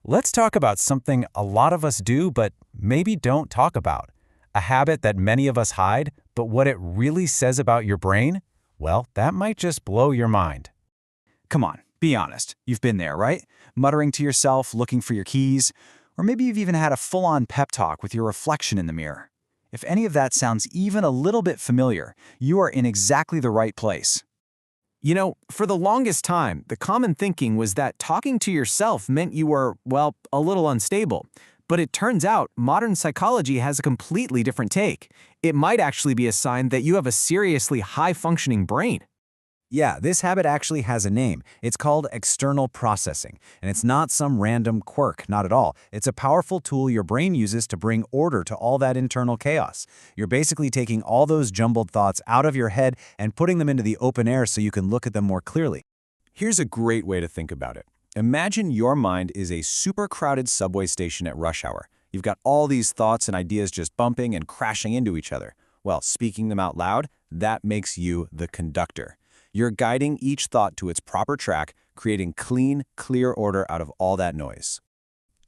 Let's talk about something a lot of us do but maybe don't talk about. A habit that many of us hide, but what it really says about your brain? Well, that might just blow your mind. Come on, be honest. You've been there, right? Muttering to yourself, looking for your keys, or maybe you've even had a full-on pep talk with your reflection in the mirror. If any of that sounds even a little bit familiar, you are in exactly the right place. You know, for the longest time, the common thinking was that talking to yourself meant you were, well, a little unstable. But it turns out modern psychology has a completely different take. It might actually be a sign that you have a seriously high-functioning brain. Yeah, this habit actually has a name. It's called external processing, and it's not some random quirk, not at all. It's a powerful tool your brain uses to bring order to all that internal chaos. You're basically taking all those jumbled thoughts out of your head and putting them into the open air so you can look at them more clearly. Here's a great way to think about it. Imagine your mind is a super crowded subway station at rush hour. You've got all these thoughts and ideas just bumping and crashing into each other. Well, speaking them out loud, that makes you the conductor. You're guiding each thought to its proper track, creating clean, clear order out of all that noise.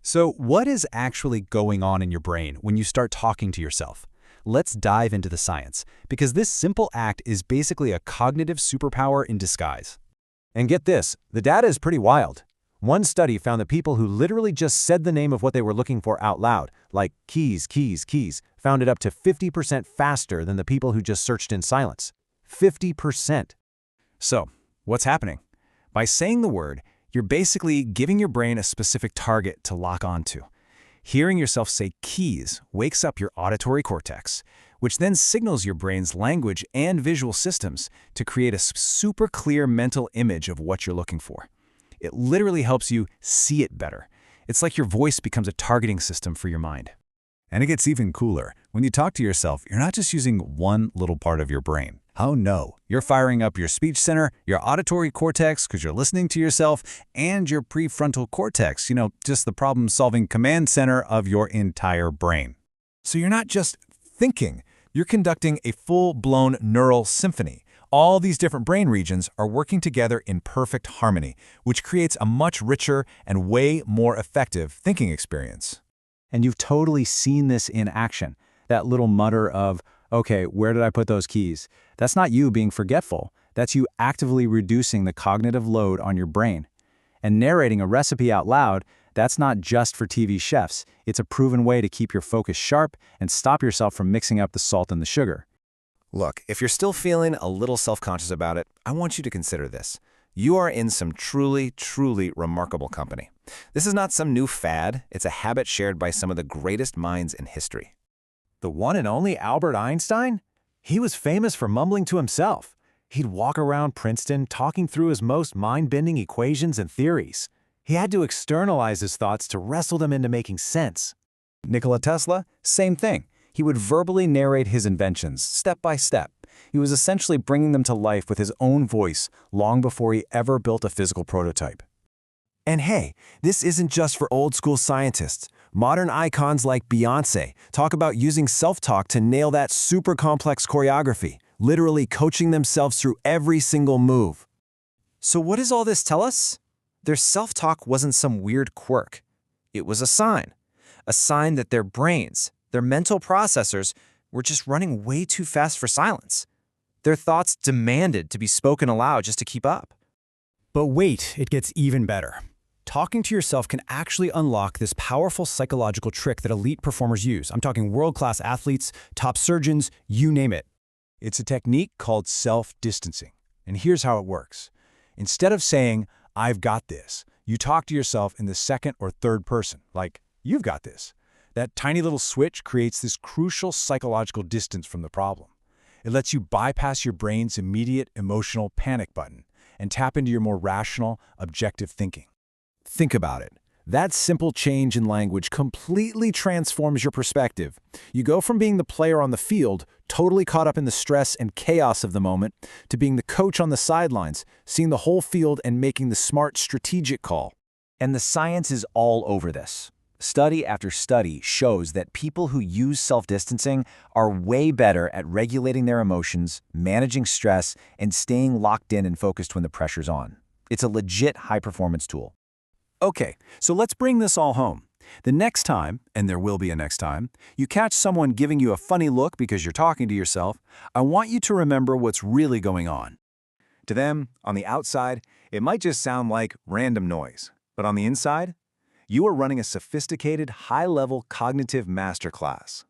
So what is actually going on in your brain when you start talking to yourself? Let's dive into the science, because this simple act is basically a cognitive superpower in disguise. And get this, the data is pretty wild. One study found that people who literally just said the name of what they were looking for out loud, like keys, keys, keys, found it up to 50% faster than the people who just searched in silence. 50%. So, what's happening? By saying the word, you're basically giving your brain a specific target to lock onto. Hearing yourself say keys wakes up your auditory cortex, which then signals your brain's language and visual systems to create a super clear mental image of what you're looking for. It literally helps you see it better. It's like your voice becomes a targeting system for your mind. And it gets even cooler. When you talk to yourself, you're not just using one little part of your brain. Oh no, you're firing up your speech center, your auditory cortex because you're listening to yourself, and your prefrontal cortex, just the problem-solving command center of your entire brain. So you're not just thinking, you're conducting a full-blown neural symphony. All these different brain regions are working together in perfect harmony, which creates a much richer and way more effective thinking experience. And you've totally seen this in action. That little mutter of, okay, where did I put those keys? That's not you being forgetful. That's you actively reducing the cognitive load on your brain. And narrating a recipe out loud, that's not just for TV chefs. It's a proven way to keep your focus sharp and stop yourself from mixing up the salt and the sugar. Look, if you're still feeling a little self-conscious about it, I want you to consider this. You are in some truly, truly remarkable company. This is not some new fad. It's a habit shared by some of the greatest minds in history. The one and only Albert Einstein? He was famous for mumbling to himself. He'd walk around Princeton talking through his most mind-bending equations and theories. He had to externalize his thoughts to wrestle them into making sense. Nikola Tesla, same thing. He would verbally narrate his inventions, step by step. He was essentially bringing them to life with his own voice long before he ever built a physical prototype. And hey, this isn't just for old-school scientists. Modern icons like Beyoncé talk about using self-talk to nail that super complex choreography, literally coaching themselves through every single move. So what does all this tell us? Their self-talk wasn't some weird quirk. It was a sign that their brains, their mental processors, were just running way too fast for silence. Their thoughts demanded to be spoken aloud just to keep up. But wait, it gets even better. Talking to yourself can actually unlock this powerful psychological trick that elite performers use. I'm talking world-class athletes, top surgeons, you name it. It's a technique called self-distancing. And here's how it works. Instead of saying, "I've got this," you talk to yourself in the second or third person, like, "You've got this." That tiny little switch creates this crucial psychological distance from the problem. It lets you bypass your brain's immediate emotional panic button and tap into your more rational, objective thinking. Think about it. That simple change in language completely transforms your perspective. You go from being the player on the field, totally caught up in the stress and chaos of the moment, to being the coach on the sidelines, seeing the whole field and making the smart strategic call. And the science is all over this. Study after study shows that people who use self-distancing are way better at regulating their emotions, managing stress, and staying locked in and focused when the pressure's on. It's a legit high-performance tool. Okay, so let's bring this all home. The next time, and there will be a next time, you catch someone giving you a funny look because you're talking to yourself, I want you to remember what's really going on. To them, on the outside, it might just sound like random noise. But on the inside, you are running a sophisticated, high-level cognitive masterclass.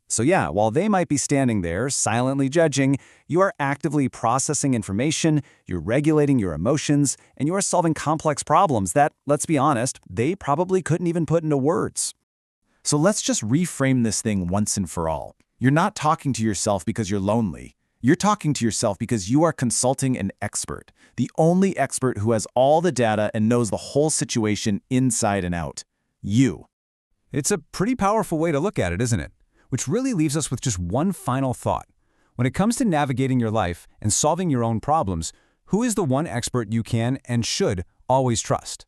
So yeah, while they might be standing there, silently judging, you are actively processing information, you're regulating your emotions, and you are solving complex problems that, let's be honest, they probably couldn't even put into words. So let's just reframe this thing once and for all. You're not talking to yourself because you're lonely. You're talking to yourself because you are consulting an expert, the only expert who has all the data and knows the whole situation inside and out. You. It's a pretty powerful way to look at it, isn't it? Which really leaves us with just one final thought. When it comes to navigating your life and solving your own problems, who is the one expert you can and should always trust?